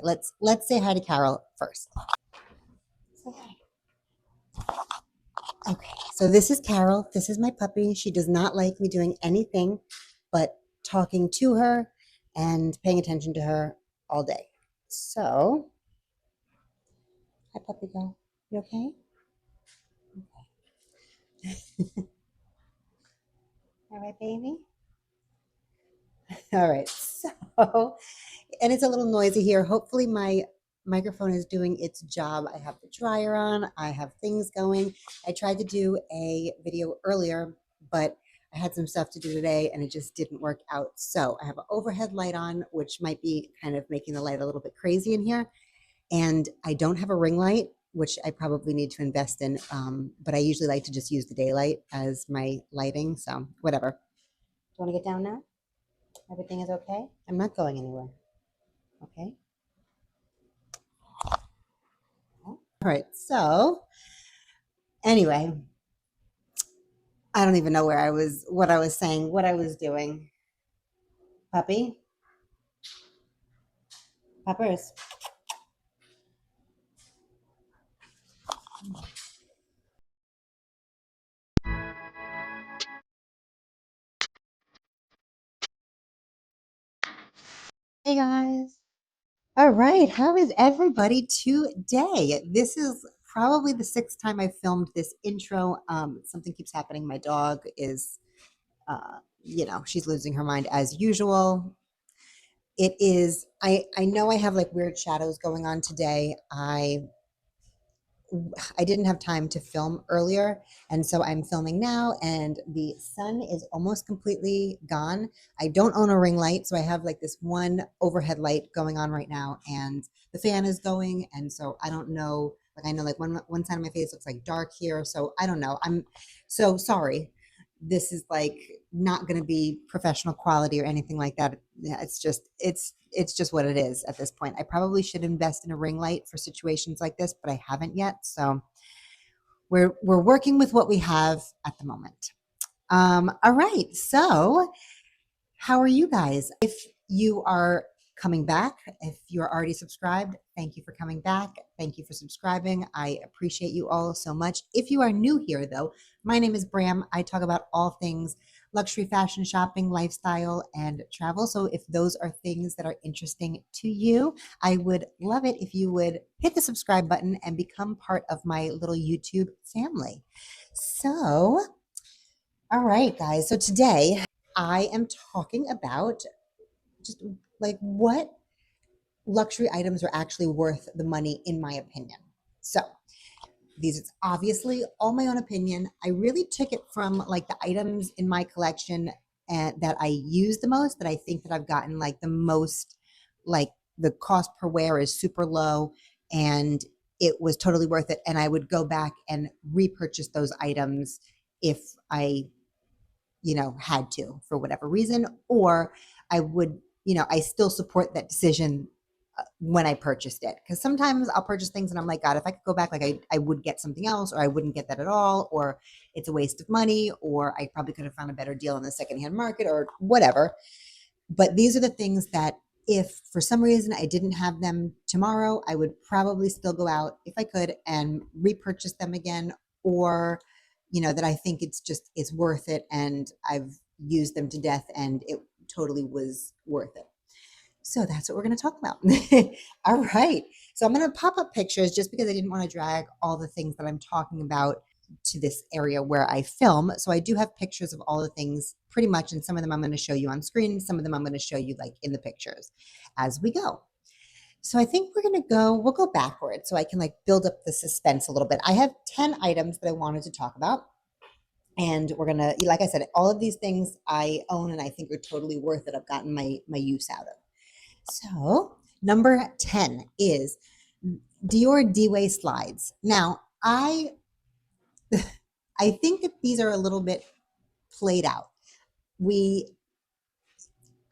Let's say hi to Carol first. Say hi. Okay, so this is Carol. This is my puppy. She does not like me doing anything but talking to her and paying attention to her all day. So, hi, puppy girl. You okay? All right, baby. All right. So, and it's a little noisy here. Hopefully, my microphone is doing its job. I have the dryer on, I have things going. I tried to do a video earlier, but I had some stuff to do today and it just didn't work out. So, I have an overhead light on, which might be kind of making the light a little bit crazy in here. And I don't have a ring light, which I probably need to invest in. But I usually like to just use the daylight as my lighting. So, whatever. Do you want to get down now? Everything is okay? I'm not going anywhere. Okay. All right. So, anyway, I don't even know where I was, what I was saying, what I was doing. Puppy? Puppers? Hey guys. All right. How is everybody today? This is probably the sixth time I filmed this intro. Something keeps happening. My dog is, she's losing her mind as usual. It is, I know I have like weird shadows going on today. I didn't have time to film earlier, and so I'm filming now, and the sun is almost completely gone. I don't own a ring light, so I have like this one overhead light going on right now, and the fan is going, and so I don't know. Like I know like one side of my face looks like dark here, so I don't know. I'm so sorry. This is like not going to be professional quality or anything like that. Yeah, it's just what it is at this point. I probably should invest in a ring light for situations like this, but I haven't yet. So we're working with what we have at the moment. All right. So how are you guys? If you are coming back, if you're already subscribed, thank you for coming back. Thank you for subscribing. I appreciate you all so much. If you are new here, though, my name is Bram. I talk about all things luxury fashion shopping, lifestyle, and travel. So if those are things that are interesting to you, I would love it if you would hit the subscribe button and become part of my little YouTube family. So, all right, guys. So today I am talking about just like what luxury items are actually worth the money, in my opinion. So, these is obviously all my own opinion. I really took it from like the items in my collection and that I use the most, that I think that I've gotten like the most, like the cost per wear is super low and it was totally worth it. And I would go back and repurchase those items if I had to for whatever reason, or I would, I still support that decision when I purchased it. Because sometimes I'll purchase things and I'm like, God, if I could go back, like I would get something else, or I wouldn't get that at all, or it's a waste of money, or I probably could have found a better deal in the secondhand market or whatever. But these are the things that if for some reason I didn't have them tomorrow, I would probably still go out if I could and repurchase them again, or that I think it's worth it and I've used them to death and it totally was worth it. So that's what we're going to talk about. All right. So I'm going to pop up pictures just because I didn't want to drag all the things that I'm talking about to this area where I film. So I do have pictures of all the things pretty much, and some of them I'm going to show you on screen. Some of them I'm going to show you like in the pictures as we go. So I think we'll go backwards so I can like build up the suspense a little bit. I have 10 items that I wanted to talk about. And we're gonna, like I said, all of these things I own and I think are totally worth it. I've gotten my use out of. So number 10 is Dior Dway slides. Now I think that these are a little bit played out. We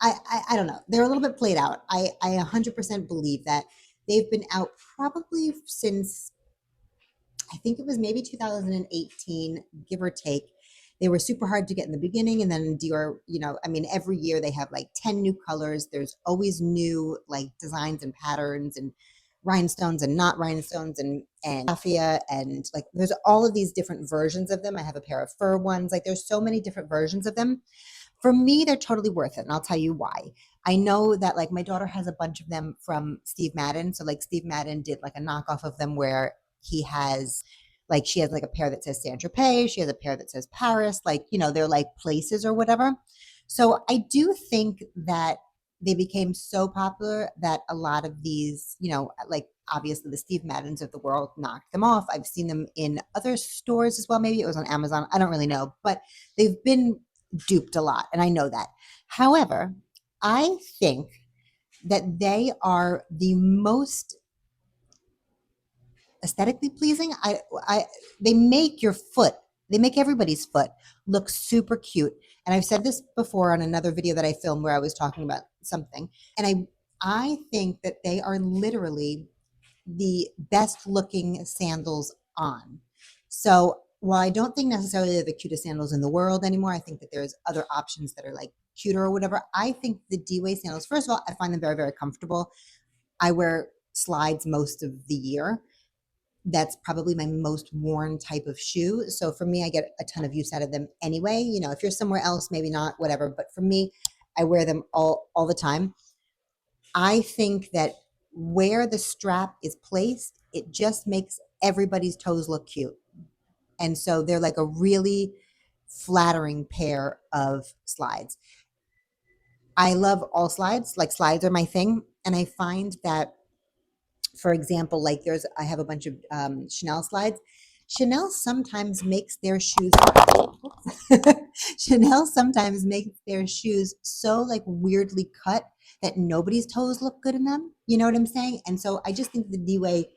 I don't know. They're a little bit played out. I 100% believe that they've been out probably since I think it was maybe 2018, give or take. They were super hard to get in the beginning, and then Dior, I mean, every year they have like 10 new colors. There's always new like designs and patterns and rhinestones and not rhinestones and raffia, and like there's all of these different versions of them. I have a pair of fur ones. Like there's so many different versions of them. For me, they're totally worth it, and I'll tell you why. I know that like my daughter has a bunch of them from Steve Madden. So like Steve Madden did like a knockoff of them where he has like she has like a pair that says Saint Tropez, she has a pair that says Paris, like they're like places or whatever. So I do think that they became so popular that a lot of these, like obviously the Steve Maddens of the world knocked them off. I've seen them in other stores as well. Maybe it was on Amazon. I don't really know, but they've been duped a lot, and I know that. However, I think that they are the most aesthetically pleasing. They make your foot, they make everybody's foot look super cute. And I've said this before on another video that I filmed where I was talking about something, and I think that they are literally the best looking sandals on. So while I don't think necessarily they're the cutest sandals in the world anymore, I think that there's other options that are like cuter or whatever. I think the D-Way sandals, first of all, I find them very, very comfortable. I wear slides most of the year. That's probably my most worn type of shoe. So for me, I get a ton of use out of them anyway. If you're somewhere else, maybe not, whatever. But for me, I wear them all the time. I think that where the strap is placed, it just makes everybody's toes look cute. And so they're like a really flattering pair of slides. I love all slides. Like slides are my thing. And I find that, for example, like I have a bunch of Chanel slides. Chanel sometimes makes their shoes Chanel sometimes makes their shoes so like weirdly cut that nobody's toes look good in them. You know what I'm saying? And so I just think the D-Way,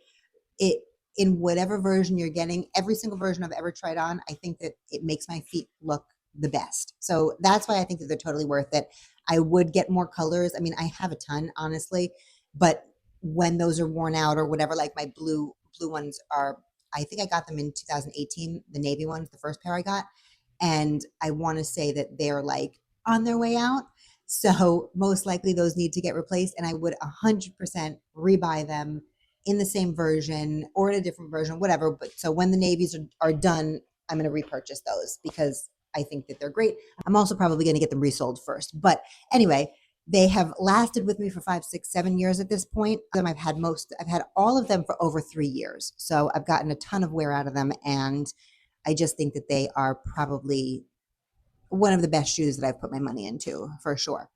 it in whatever version you're getting, every single version I've ever tried on, I think that it makes my feet look the best. So that's why I think that they're totally worth it. I would get more colors. I mean, I have a ton, honestly, but when those are worn out or whatever, like my blue ones are, I think I got them in 2018, the navy ones, the first pair I got. And I want to say that they're like on their way out. So most likely those need to get replaced. And I would 100% rebuy them in the same version or in a different version, whatever. But so when the navies are done, I'm going to repurchase those because I think that they're great. I'm also probably going to get them resold first. But anyway, they have lasted with me for 5, 6, 7 years at this point. I've had all of them for over 3 years. So I've gotten a ton of wear out of them. And I just think that they are probably one of the best shoes that I've put my money into for sure.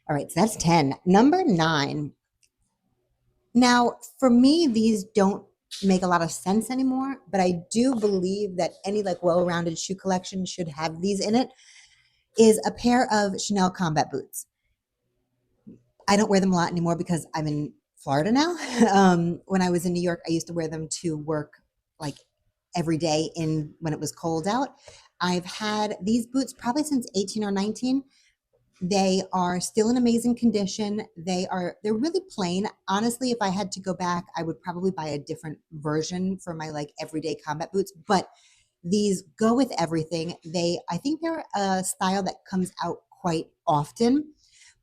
All right, so that's 10. Number 9. Now, for me, these don't make a lot of sense anymore, but I do believe that any like well-rounded shoe collection should have these in it, is a pair of Chanel combat boots. I don't wear them a lot anymore because I'm in Florida now. When I was in New York, I used to wear them to work like every day when it was cold out. I've had these boots probably since 18 or 19. They are still in amazing condition. They're really plain. Honestly, if I had to go back, I would probably buy a different version for my like everyday combat boots, but these go with everything. I think they're a style that comes out quite often.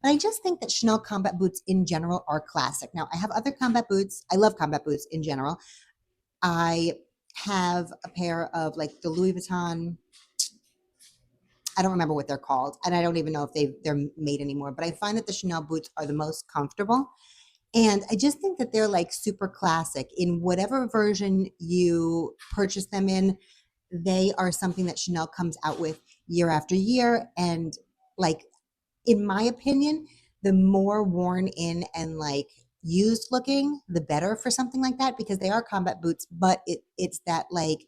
But I just think that Chanel combat boots in general are classic. Now, I have other combat boots. I love combat boots in general. I have a pair of like the Louis Vuitton. I don't remember what they're called, and I don't even know if they're made anymore. But I find that the Chanel boots are the most comfortable, and I just think that they're like super classic in whatever version you purchase them in. They are something that Chanel comes out with year after year, and like in my opinion, the more worn in and like used looking, the better for something like that because they are combat boots, but it's that like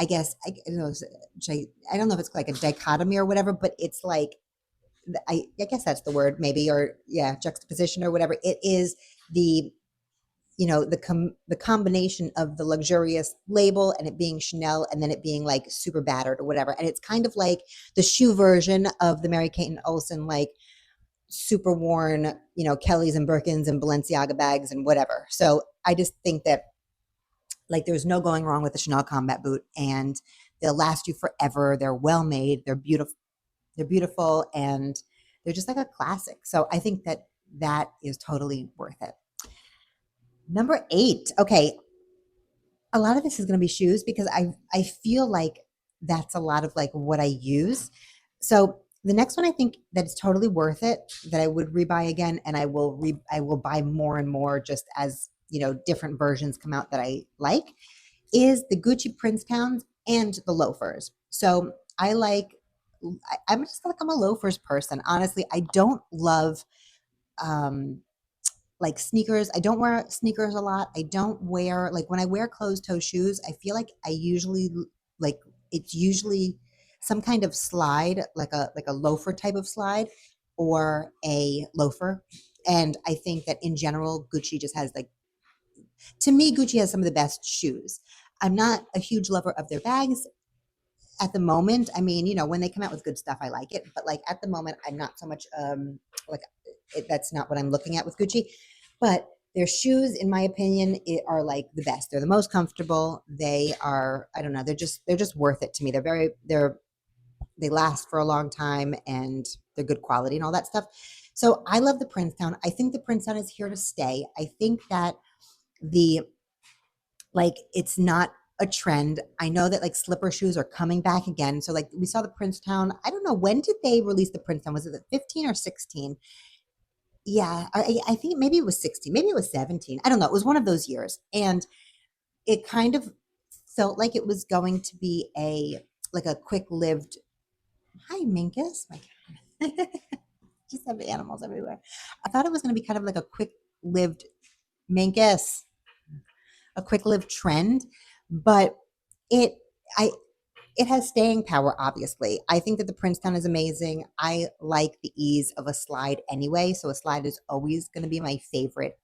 I guess I don't know if it's like a dichotomy or whatever, but it's like I guess that's the word maybe, or yeah, juxtaposition or whatever. It is the the combination of the luxurious label and it being Chanel and then it being like super battered or whatever. And it's kind of like the shoe version of the Mary Kate and Olsen, like super worn, Kellys and Birkins and Balenciaga bags and whatever. So I just think that like there's no going wrong with the Chanel combat boot, and they'll last you forever. They're well made. They're beautiful, and they're just like a classic. So I think that that is totally worth it. Number 8. Okay, a lot of this is going to be shoes because I feel like that's a lot of like what I use. So the next one I think that's totally worth it that I would rebuy again, and I will buy more and more just as different versions come out that I like, is the Gucci Princetowns and the loafers. So I like I'm just like I'm a loafers person. Honestly, I don't love um like sneakers. I don't wear sneakers a lot. I don't wear like when I wear closed toe shoes, I feel like I usually like it's usually some kind of slide, like a loafer type of slide or a loafer. And I think that in general, Gucci just has like to me, Gucci has some of the best shoes. I'm not a huge lover of their bags at the moment. I mean, when they come out with good stuff, I like it. But like at the moment, I'm not so much like that's not what I'm looking at with Gucci. But their shoes, in my opinion, are like the best. They're the most comfortable. They are, I don't know, they're just worth it to me. They last for a long time and they're good quality and all that stuff. So I love the Princetown. I think the Princetown is here to stay. I think that the like it's not a trend. I know that like slipper shoes are coming back again. So like we saw the Princetown. I don't know, when did they release the Princetown? Was it the 15 or 16? Yeah, I think maybe it was 16, maybe it was 17. I don't know. It was one of those years. And it kind of felt like it was going to be a like a quick lived hi Minkus. My God. Just have animals everywhere. I thought it was going to be kind of like a quick lived Minkus, a quick lived trend, but it I it has staying power, obviously. I think that the Princetown is amazing. I like the ease of a slide anyway, so a slide is always going to be my favorite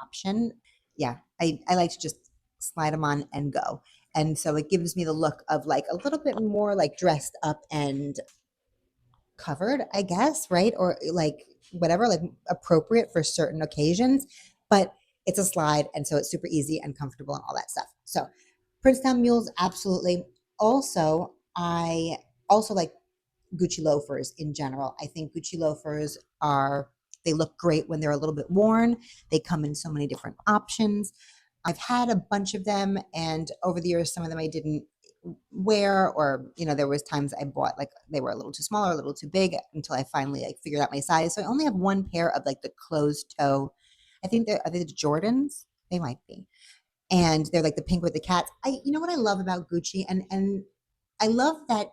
option. Yeah, I like to just slide them on and go. And so it gives me the look of like a little bit more like dressed up and covered, I guess, right? Or like whatever, like appropriate for certain occasions. But it's a slide, and so it's super easy and comfortable and all that stuff. So Princetown mules, absolutely. Also, I also like Gucci loafers in general. I think Gucci loafers they look great when they're a little bit worn. They come in so many different options. I've had a bunch of them, and over the years, some of them I didn't wear, or there was times I bought like they were a little too small or a little too big until I finally like figured out my size. So I only have one pair of like the closed toe. I think are they the Jordans? They might be, and they're like the pink with the cats. You know what I love about Gucci, and I love that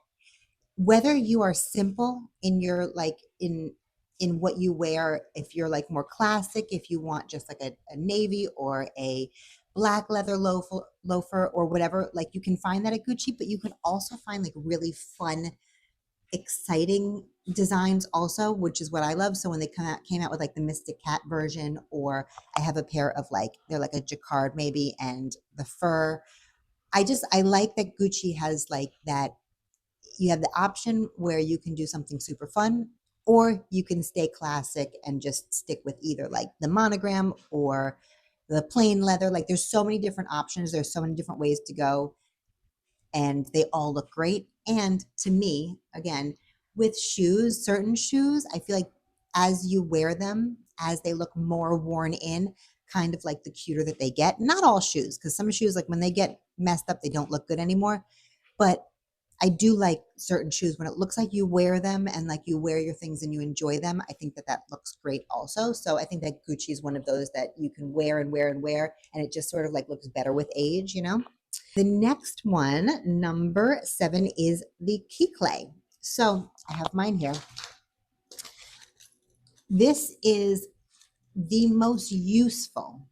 whether you are simple in your like in what you wear, if you're like more classic, if you want just like a navy or a black leather loafer or whatever, like you can find that at Gucci, but you can also find like really fun, exciting designs also, which is what I love. So when they came out with like the Mystic Cat version, or I have a pair of like they're like a jacquard maybe and the fur. I like that Gucci has like that you have the option where you can do something super fun, or you can stay classic and just stick with either like the monogram or the plain leather. Like there's so many different options. There's so many different ways to go, and they all look great. And to me, again, with shoes, certain shoes, I feel like as you wear them, as they look more worn in, kind of like the cuter that they get. Not all shoes, because some shoes, like when they get messed up, they don't look good anymore. But I do like certain shoes when it looks like you wear them and like you wear your things and you enjoy them. I think that that looks great also. So I think that Gucci is one of those that you can wear and wear and wear, and it just sort of like looks better with age. The next one, number 7, is the key clay. So I have mine here. This is the most useful.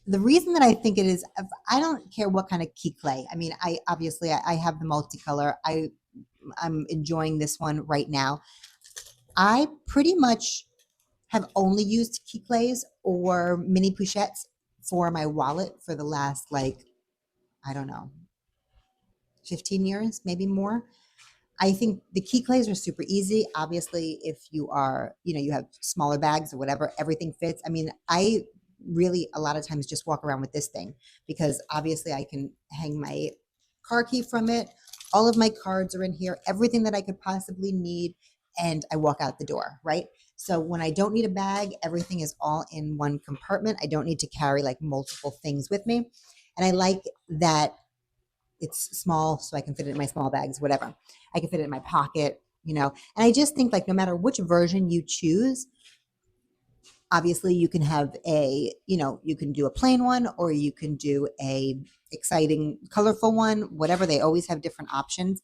The reason that I think it is, I don't care what kind of key clay. I mean, I have the multicolor. I'm enjoying this one right now. I pretty much have only used key clays or mini pochettes for my wallet for the last like, I don't know, 15 years, maybe more. I think the key clays are super easy. Obviously, if you are, you have smaller bags or whatever, everything fits. I mean, I really a lot of times just walk around with this thing because obviously I can hang my car key from it. All of my cards are in here, everything that I could possibly need, and I walk out the door, right? So when I don't need a bag, everything is all in one compartment. I don't need to carry like multiple things with me. And I like that it's small so I can fit it in my small bags, whatever. I can fit it in my pocket, you know. And I just think like no matter which version you choose, obviously you can have a, you know, you can do a plain one or you can do a exciting, colorful one, whatever. They always have different options.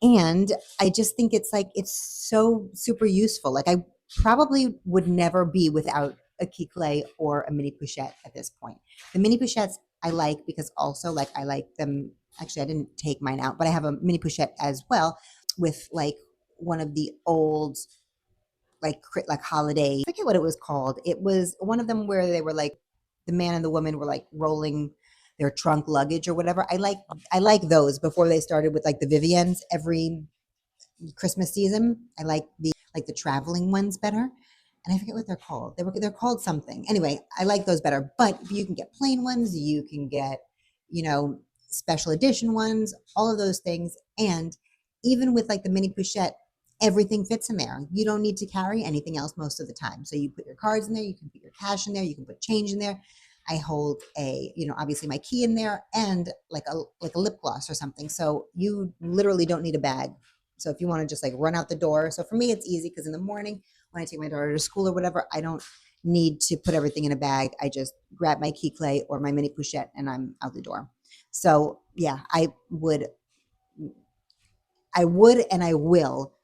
And I just think it's like it's so super useful. Like I probably would never be without a key clay or a mini pochette at this point. The mini pochettes I like because also like I like them. Actually, I didn't take mine out, but I have a mini pochette as well with like one of the old like holiday. I forget what it was called. It was one of them where they were like the man and the woman were like rolling their trunk luggage or whatever. I like those before they started with like the Vivians every Christmas season. I like the traveling ones better. And I forget what they're called. They're called something. Anyway, I like those better. But you can get plain ones, you can get, you know, special edition ones, all of those things. And even with like the mini pochette, everything fits in there. You don't need to carry anything else most of the time. So you put your cards in there, you can put your cash in there, you can put change in there. I hold a, you know, obviously my key in there and like a lip gloss or something. So you literally don't need a bag. So if you want to just like run out the door. So for me, it's easy because in the morning when I take my daughter to school or whatever, I don't need to put everything in a bag. I just grab my key clay or my mini pochette and I'm out the door. So yeah, I would and I will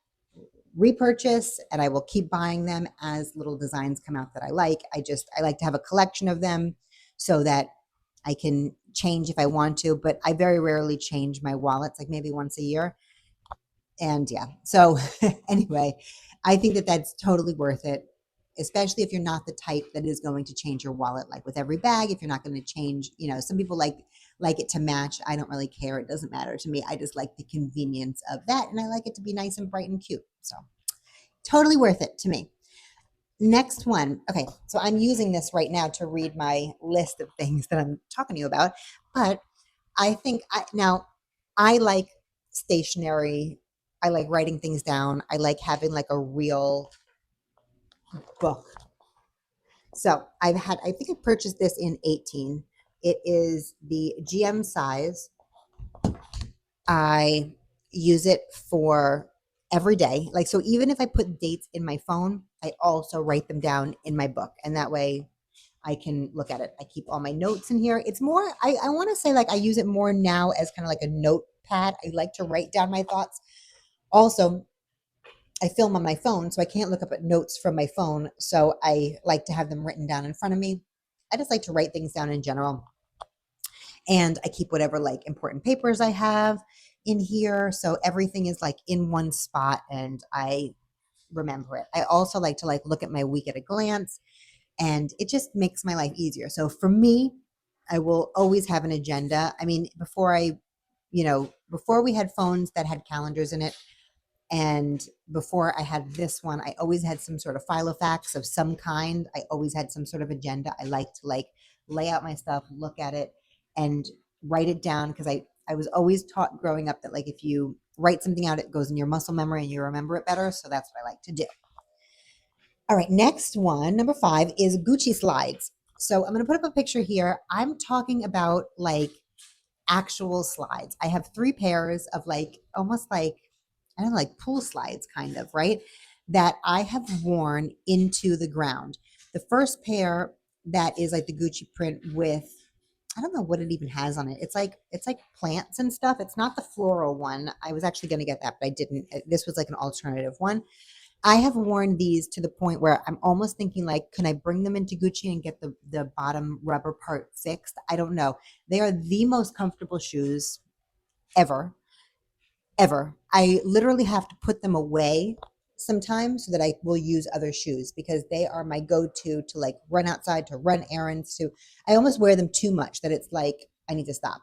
repurchase and I will keep buying them as little designs come out that I like. I like to have a collection of them so that I can change if I want to, but I very rarely change my wallets, like maybe once a year. And yeah, so anyway, I think that that's totally worth it, especially if you're not the type that is going to change your wallet like with every bag. If you're not going to change, you know, some people like it to match. I don't really care. It doesn't matter to me. I just like the convenience of that, and I like it to be nice and bright and cute. So totally worth it to me. Next one. Okay, so I'm using this right now to read my list of things that I'm talking to you about, but I think now I like stationery. I like writing things down. I like having like a real book. So I think I purchased this in 18. It is the GM size. I use it for every day. Like, so even if I put dates in my phone, I also write them down in my book. And that way I can look at it. I keep all my notes in here. It's more, I want to say like I use it more now as kind of like a notepad. I like to write down my thoughts. Also, I film on my phone, so I can't look up at notes from my phone. So I like to have them written down in front of me. I just like to write things down in general. And I keep whatever like important papers I have in here. So everything is like in one spot and I remember it. I also like to like look at my week at a glance and it just makes my life easier. So for me, I will always have an agenda. I mean, before we had phones that had calendars in it, and before I had this one, I always had some sort of filofax of some kind. I always had some sort of agenda. I like to like lay out my stuff, look at it, and write it down because I was always taught growing up that like if you write something out, it goes in your muscle memory and you remember it better. So that's what I like to do. All right, next one, number 5 is Gucci slides. So I'm going to put up a picture here. I'm talking about like actual slides. I have 3 pairs of like almost like I don't know, like pool slides kind of, right? That I have worn into the ground. The first pair that is like the Gucci print with I don't know what it even has on it. It's like plants and stuff. It's not the floral one. I was actually going to get that, but I didn't. This was like an alternative one. I have worn these to the point where I'm almost thinking like, can I bring them into Gucci and get the bottom rubber part fixed? I don't know. They are the most comfortable shoes ever, ever. I literally have to put them away sometimes so that I will use other shoes because they are my go-to to like run outside, to run errands, to I almost wear them too much that it's like I need to stop.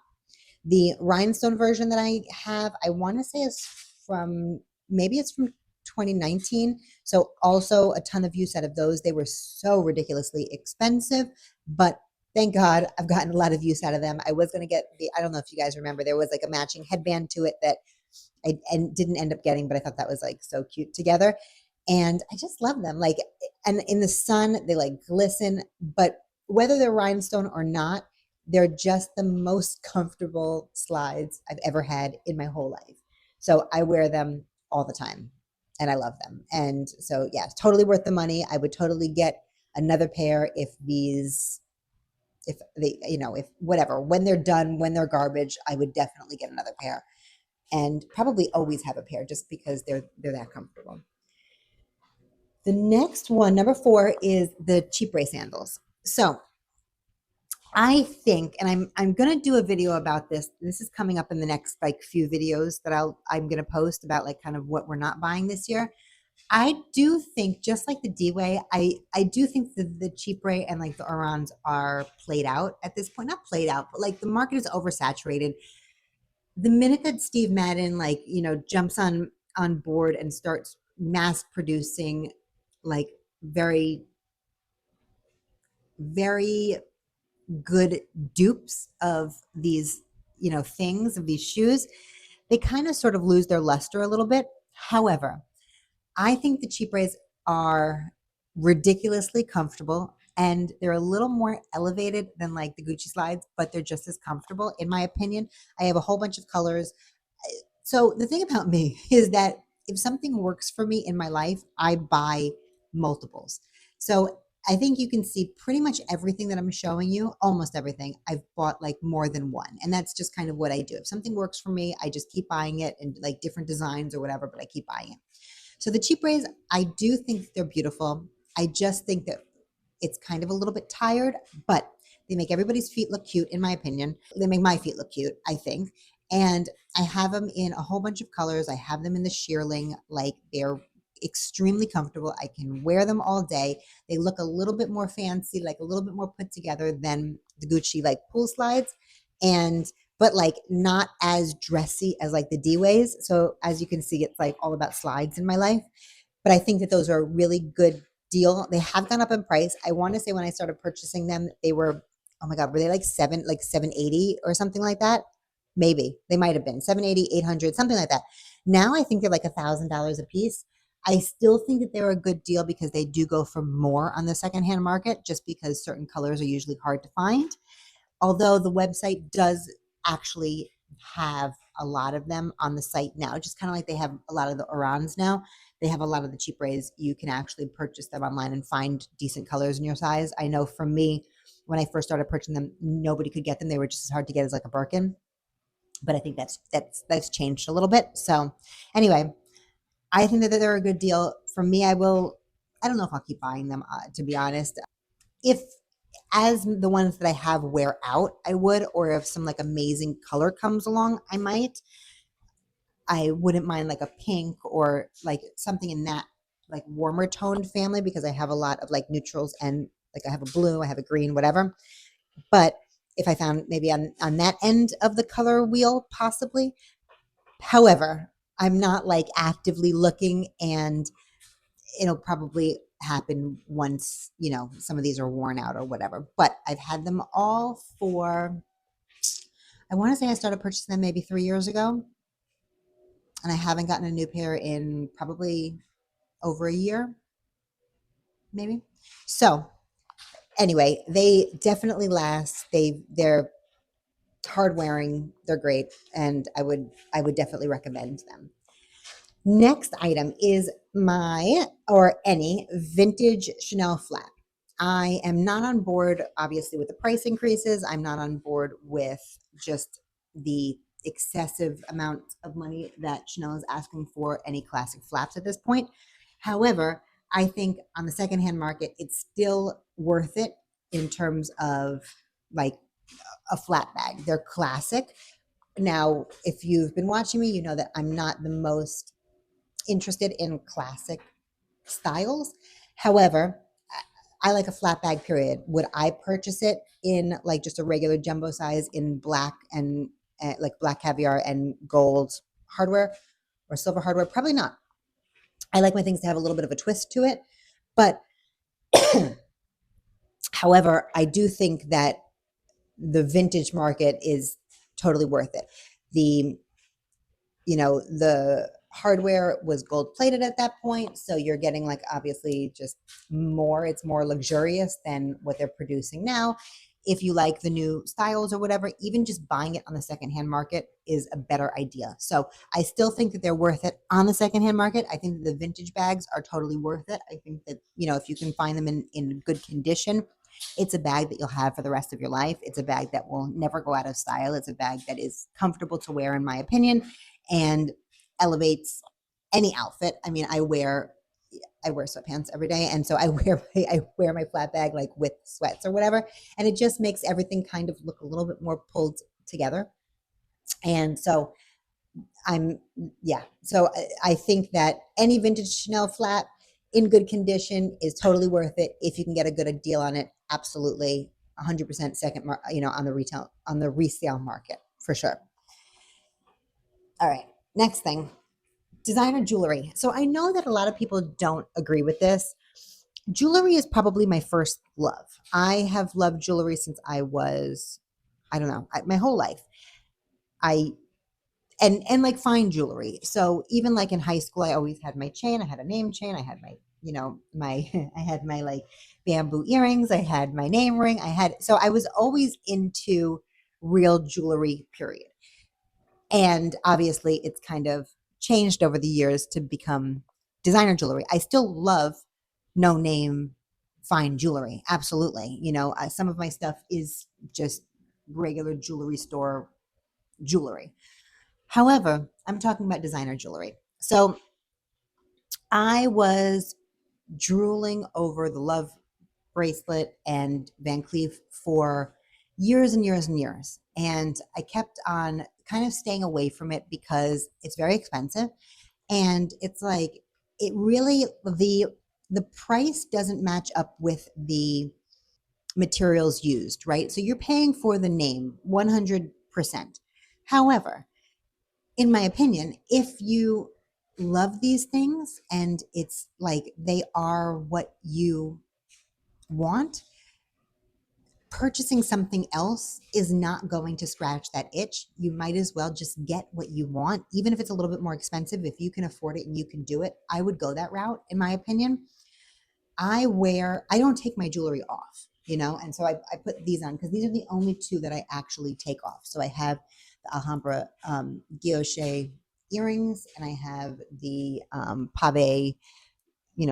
The rhinestone version that I have, I want to say is from maybe it's from 2019. So also a ton of use out of those. They were so ridiculously expensive, but thank God I've gotten a lot of use out of them. I was going to get I don't know if you guys remember, there was like a matching headband to it that I and didn't end up getting, but I thought that was like so cute together. And I just love them. Like, and in the sun, they like glisten, but whether they're rhinestone or not, they're just the most comfortable slides I've ever had in my whole life. So I wear them all the time and I love them. And so, yeah, it's totally worth the money. I would totally get another pair if they, if whatever, when they're done, when they're garbage, I would definitely get another pair and probably always have a pair just because they're that comfortable. The next one, number 4, is the cheap ray sandals. So I think, and I'm gonna do a video about this. This is coming up in the next like few videos that I'm gonna post about like kind of what we're not buying this year. I do think, just like the D-Way, I do think the cheap ray and like the Orans are played out at this point. Not played out, but like the market is oversaturated. The minute that Steve Madden jumps on board and starts mass producing like very very good dupes of these things, of these shoes, they kind of sort of lose their luster a little bit. However, I think the cheap rays are ridiculously comfortable and they're a little more elevated than like the Gucci slides, but they're just as comfortable in my opinion. I have a whole bunch of colors. So the thing about me is that if something works for me in my life, I buy multiples. So I think you can see pretty much everything that I'm showing you, almost everything. I've bought like more than one. And that's just kind of what I do. If something works for me, I just keep buying it and like different designs or whatever, but I keep buying it. So the cheap rays, I do think they're beautiful. I just think that it's kind of a little bit tired, but they make everybody's feet look cute, in my opinion. They make my feet look cute, I think. And I have them in a whole bunch of colors. I have them in the shearling. Like, they're extremely comfortable. I can wear them all day. They look a little bit more fancy, like a little bit more put together than the Gucci like pool slides. And but like not as dressy as like the D-Ways. So as you can see, it's like all about slides in my life. But I think that those are a really good deal. They have gone up in price. I want to say when I started purchasing them, they were, oh my God, were they like 780 or something like that? Maybe they might have been 780, 800, something like that. Now I think they're like $1,000 a piece. I still think that they're a good deal because they do go for more on the secondhand market, just because certain colors are usually hard to find. Although the website does actually have a lot of them on the site now, just kind of like they have a lot of the Orans now. They have a lot of the cheap rays. You can actually purchase them online and find decent colors in your size. I know for me, when I first started purchasing them, nobody could get them. They were just as hard to get as like a Birkin. But I think that's changed a little bit. So anyway, I think that they're a good deal. For me, I don't know if I'll keep buying them, to be honest. If as the ones that I have wear out, I would, or if some like amazing color comes along, I might. I wouldn't mind like a pink or like something in that like warmer toned family, because I have a lot of like neutrals and like I have a blue, I have a green, whatever. But if I found maybe on that end of the color wheel, possibly. However, I'm not like actively looking, and it'll probably happen once, some of these are worn out or whatever. But I've had them all for, I want to say I started purchasing them maybe 3 years ago, and I haven't gotten a new pair in probably over a year, maybe. So anyway, they definitely last. They're hard wearing. They're great, and I would definitely recommend them. Next item is my, or any, vintage Chanel flap. I am not on board, obviously, with the price increases. I'm not on board with just the excessive amount of money that Chanel is asking for any classic flaps at this point. However, I think on the secondhand market, it's still worth it in terms of like a flat bag. They're classic. Now, if you've been watching me, you know that I'm not the most interested in classic styles. However, I like a flat bag, period. Would I purchase it in like just a regular jumbo size in black and like black caviar and gold hardware or silver hardware? Probably not. I like my things to have a little bit of a twist to it. But however, I do think that the vintage market is totally worth it. The the hardware was gold plated at that point, so you're getting like obviously just more, it's more luxurious than what they're producing now. If you like the new styles or whatever, even just buying it on the secondhand market is a better idea. So I still think that they're worth it on the secondhand market. I think that the vintage bags are totally worth it. I think that, if you can find them in good condition, it's a bag that you'll have for the rest of your life. It's a bag that will never go out of style. It's a bag that is comfortable to wear, in my opinion, and elevates any outfit. I mean, I wear sweatpants every day, and so I wear my flat bag like with sweats or whatever, and it just makes everything kind of look a little bit more pulled together. And so I'm yeah, so I think that any vintage Chanel flat in good condition is totally worth it if you can get a good deal on it. Absolutely, 100% second, on the resale market for sure. All right, next thing, designer jewelry. So I know that a lot of people don't agree with this. Jewelry is probably my first love. I have loved jewelry since I was, I don't know, my whole life. I and like fine jewelry. So even like in high school, I always had my chain. I had a name chain. I had my I had my like bamboo earrings. I had my name ring. So I was always into real jewelry, period. And obviously, it's kind of changed over the years to become designer jewelry. I still love no name fine jewelry. Absolutely. Some of my stuff is just regular jewelry store jewelry. However, I'm talking about designer jewelry. So I was drooling over the Love bracelet and Van Cleef for years and years and years. And I kept on kind of staying away from it because it's very expensive. And it's like, it really, the price doesn't match up with the materials used, right? So you're paying for the name 100%. However, in my opinion, if you love these things and it's like they are what you want, purchasing something else is not going to scratch that itch. You might as well just get what you want, even if it's a little bit more expensive. If you can afford it and you can do it, I would go that route, in my opinion. I don't take my jewelry off, and so I put these on because these are the only two that I actually take off. So I have the Alhambra guilloche earrings, and I have the pavé,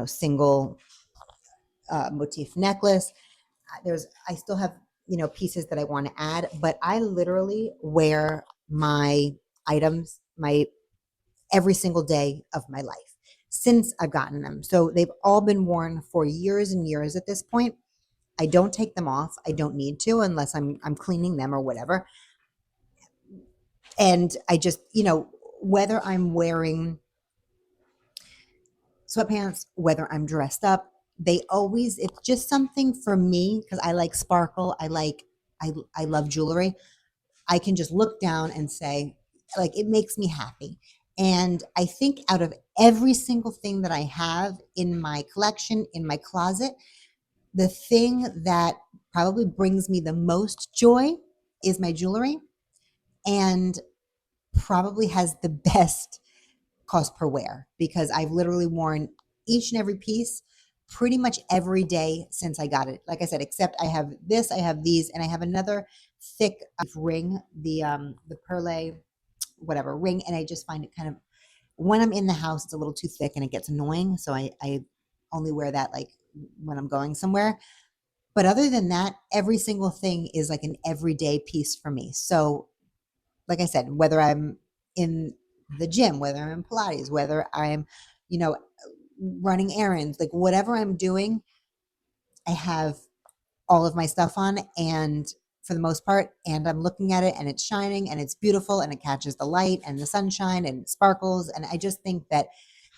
single motif necklace. I still have, pieces that I want to add, but I literally wear my items my every single day of my life since I've gotten them. So they've all been worn for years and years at this point. I don't take them off. I don't need to unless I'm cleaning them or whatever. And I just, whether I'm wearing sweatpants, whether I'm dressed up, it's just something for me because I like sparkle. I love jewelry. I can just look down and say, like, it makes me happy. And I think out of every single thing that I have in my collection, in my closet, the thing that probably brings me the most joy is my jewelry, and probably has the best cost per wear because I've literally worn each and every piece pretty much every day since I got it. Like I said, except I have this, I have these, and I have another thick ring, the perle whatever ring, and I just find it kind of, when I'm in the house, it's a little too thick and it gets annoying. So I only wear that like when I'm going somewhere. But other than that, every single thing is like an everyday piece for me. So, like I said, whether I'm in the gym, whether I'm in Pilates, whether I'm, you know, running errands, like whatever I'm doing, I have all of my stuff on, and for the most part, and I'm looking at it and it's shining and it's beautiful and it catches the light and the sunshine and it sparkles. And I just think that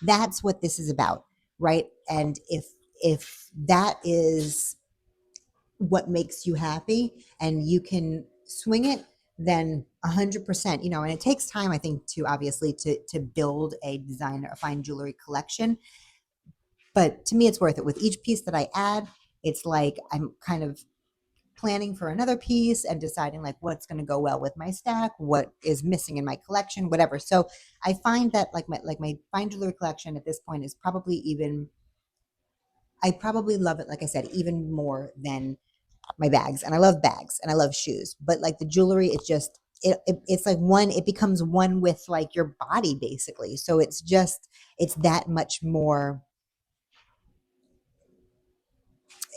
that's what this is about, right? And if that is what makes you happy and you can swing it, then 100%, and it takes time, I think, to obviously to build a fine jewelry collection. But to me, it's worth it. With each piece that I add, it's like I'm kind of planning for another piece and deciding like what's going to go well with my stack, what is missing in my collection, whatever. So I find that like my fine jewelry collection at this point is probably even, I probably love it, like I said, even more than my bags. And I love bags and I love shoes, but like the jewelry, it's just it's like one, it becomes one with like your body basically. So it's just, it's that much more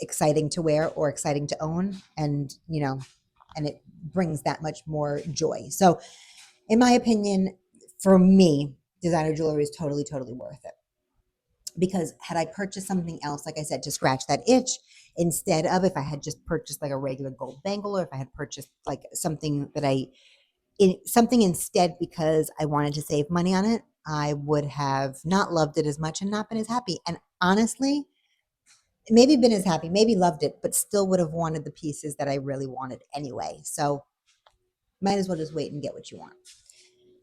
exciting to wear or exciting to own, and and it brings that much more joy. So in my opinion, for me, designer jewelry is totally worth it, because had I purchased something else, like I said, to scratch that itch, instead of, if I had just purchased like a regular gold bangle, or if I had purchased like something that something instead because I wanted to save money on it, I would have not loved it as much and not been as happy. And honestly, maybe been as happy, maybe loved it, but still would have wanted the pieces that I really wanted anyway. So might as well just wait and get what you want.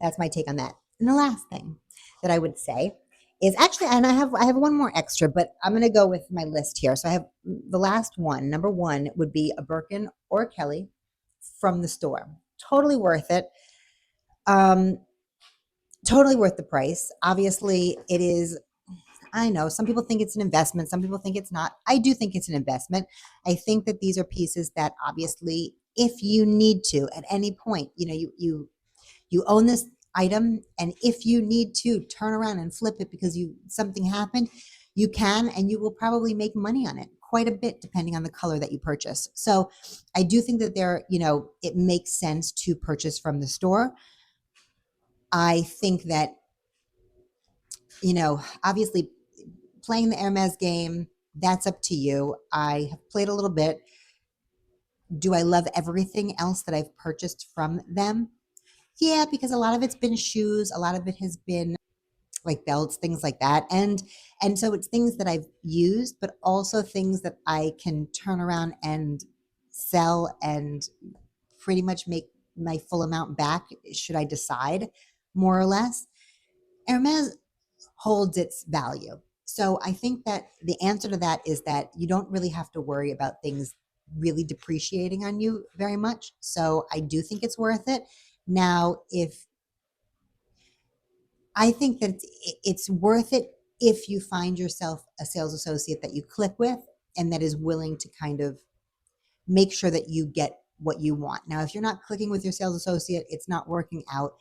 That's my take on that. And the last thing that I would say is actually, and I have one more extra, but I'm going to go with my list here. So I have the last one. Number one would be a Birkin or a Kelly from the store. Totally worth it. Um, totally worth the price. Obviously, it is. I know some people think it's an investment. Some people think it's not. I do think it's an investment. I think that these are pieces that obviously, if you need to at any point, you own this item, and if you need to turn around and flip it because something happened, you can, and you will probably make money on it quite a bit depending on the color that you purchase. So I do think that it makes sense to purchase from the store. I think that, obviously playing the Hermes game, that's up to you. I have played a little bit. Do I love everything else that I've purchased from them? Yeah, because a lot of it's been shoes, a lot of it has been like belts, things like that. And so it's things that I've used, but also things that I can turn around and sell and pretty much make my full amount back should I decide, more or less. Hermes holds its value. So I think that the answer to that is that you don't really have to worry about things really depreciating on you very much. So I do think it's worth it. Now, if I think that it's worth it if you find yourself a sales associate that you click with and that is willing to kind of make sure that you get what you want. Now, if you're not clicking with your sales associate, it's not working out.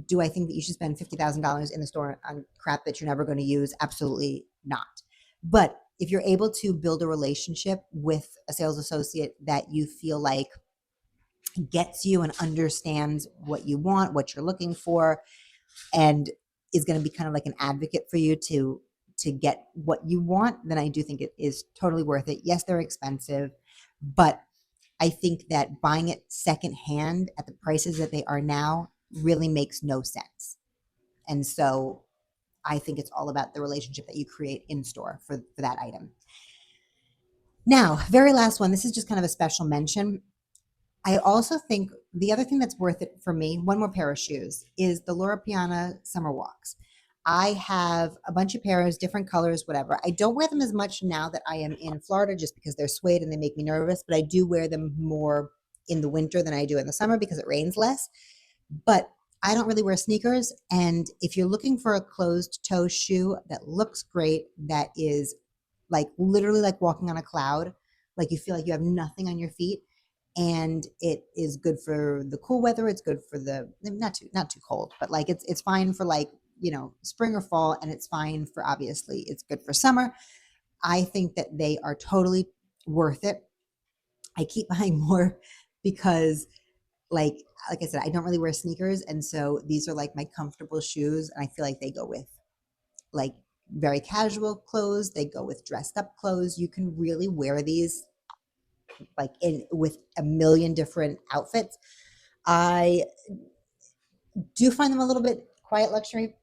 Do I think that you should spend $50,000 in the store on crap that you're never going to use? Absolutely not. But if you're able to build a relationship with a sales associate that you feel like gets you and understands what you want, what you're looking for, and is going to be kind of like an advocate for you to get what you want, then I do think it is totally worth it. Yes, they're expensive, but I think that buying it secondhand at the prices that they are now really makes no sense. And so I think it's all about the relationship that you create in store for that item. Now, very last one. This is just kind of a special mention. I also think the other thing that's worth it for me, one more pair of shoes, is the Loro Piana Summer Walks. I have a bunch of pairs, different colors, whatever. I don't wear them as much now that I am in Florida just because they're suede and they make me nervous, but I do wear them more in the winter than I do in the summer because it rains less. But I don't really wear sneakers. And if you're looking for a closed toe shoe that looks great, that is like literally like walking on a cloud, like you feel like you have nothing on your feet, and it is good for the cool weather. It's good for the not too cold, but like it's fine for like, spring or fall, and it's fine for, obviously it's good for summer. I think that they are totally worth it. I keep buying more because like like I said, I don't really wear sneakers, and so these are like my comfortable shoes, and I feel like they go with like very casual clothes. They go with dressed up clothes. You can really wear these like in with a million different outfits. I do find them a little bit quiet luxury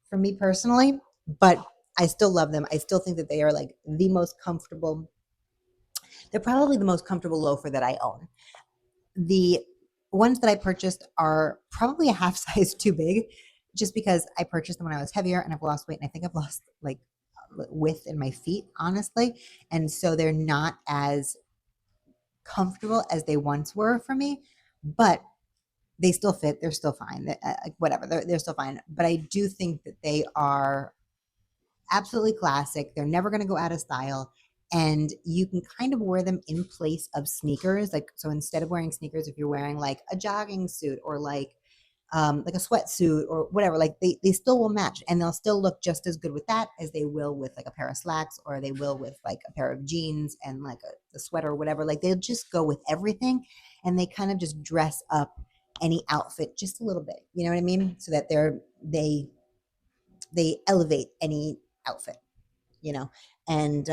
for me personally, but I still love them. I still think that they are like the most comfortable. They're probably the most comfortable loafer that I own. The ones that I purchased are probably a half size too big, just because I purchased them when I was heavier and I've lost weight, and I think I've lost like width in my feet, honestly. And so they're not as comfortable as they once were for me, but they still fit. They're still fine. Whatever. They're still fine. But I do think that they are absolutely classic. They're never going to go out of style. And you can kind of wear them in place of sneakers. Like, so instead of wearing sneakers, if you're wearing like a jogging suit or like a sweatsuit or whatever, like they still will match and they'll still look just as good with that as they will with like a pair of slacks or they will with like a pair of jeans and like a sweater or whatever. Like they'll just go with everything and they kind of just dress up any outfit just a little bit. You know what I mean? So that they elevate any outfit, you know. And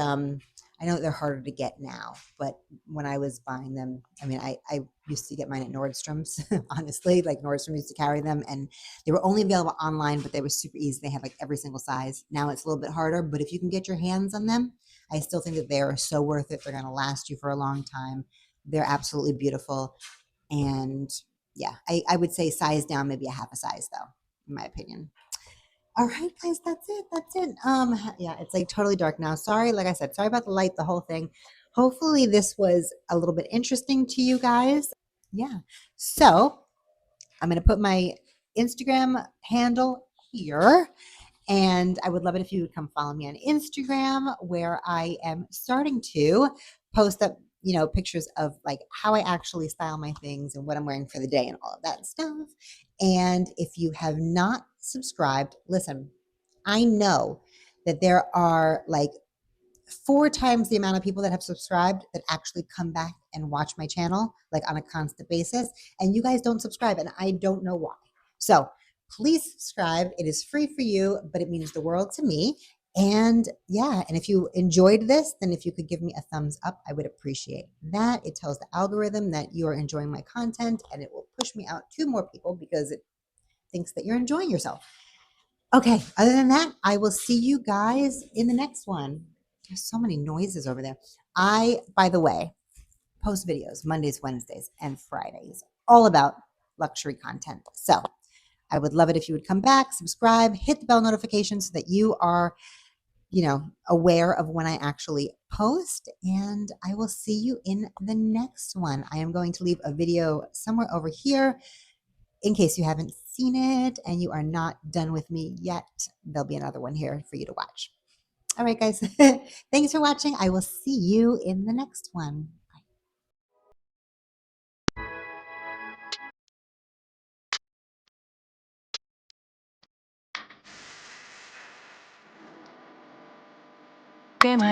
I know they're harder to get now, but when I was buying them, I mean, I used to get mine at Nordstrom's, honestly. Like Nordstrom used to carry them, and they were only available online, but they were super easy. They had like every single size. Now it's a little bit harder, but if you can get your hands on them, I still think that they are so worth it. They're going to last you for a long time. They're absolutely beautiful, and yeah, I would say size down, maybe a half a size though, in my opinion. All right, guys, that's it. That's it. Yeah, it's like totally dark now. Sorry, like I said, sorry about the light, the whole thing. Hopefully, this was a little bit interesting to you guys. Yeah. So I'm gonna put my Instagram handle here. And I would love it if you would come follow me on Instagram, where I am starting to post up, pictures of like how I actually style my things and what I'm wearing for the day and all of that stuff. And if you have not subscribed, listen, I know that there are like 4 times the amount of people that have subscribed that actually come back and watch my channel like on a constant basis. And you guys don't subscribe, and I don't know why. So please subscribe. It is free for you, but it means the world to me. And yeah, and if you enjoyed this, then if you could give me a thumbs up, I would appreciate that. It tells the algorithm that you are enjoying my content and it will push me out to more people because it thinks that you're enjoying yourself. Okay, other than that, I will see you guys in the next one. There's so many noises over there. By the way, post videos Mondays, Wednesdays, and Fridays, all about luxury content. So I would love it if you would come back, subscribe, hit the bell notification so that you are, aware of when I actually post. And I will see you in the next one. I am going to leave a video somewhere over here in case you haven't seen it and you are not done with me yet. There'll be another one here for you to watch. All right, guys. Thanks for watching. I will see you in the next one. Bye.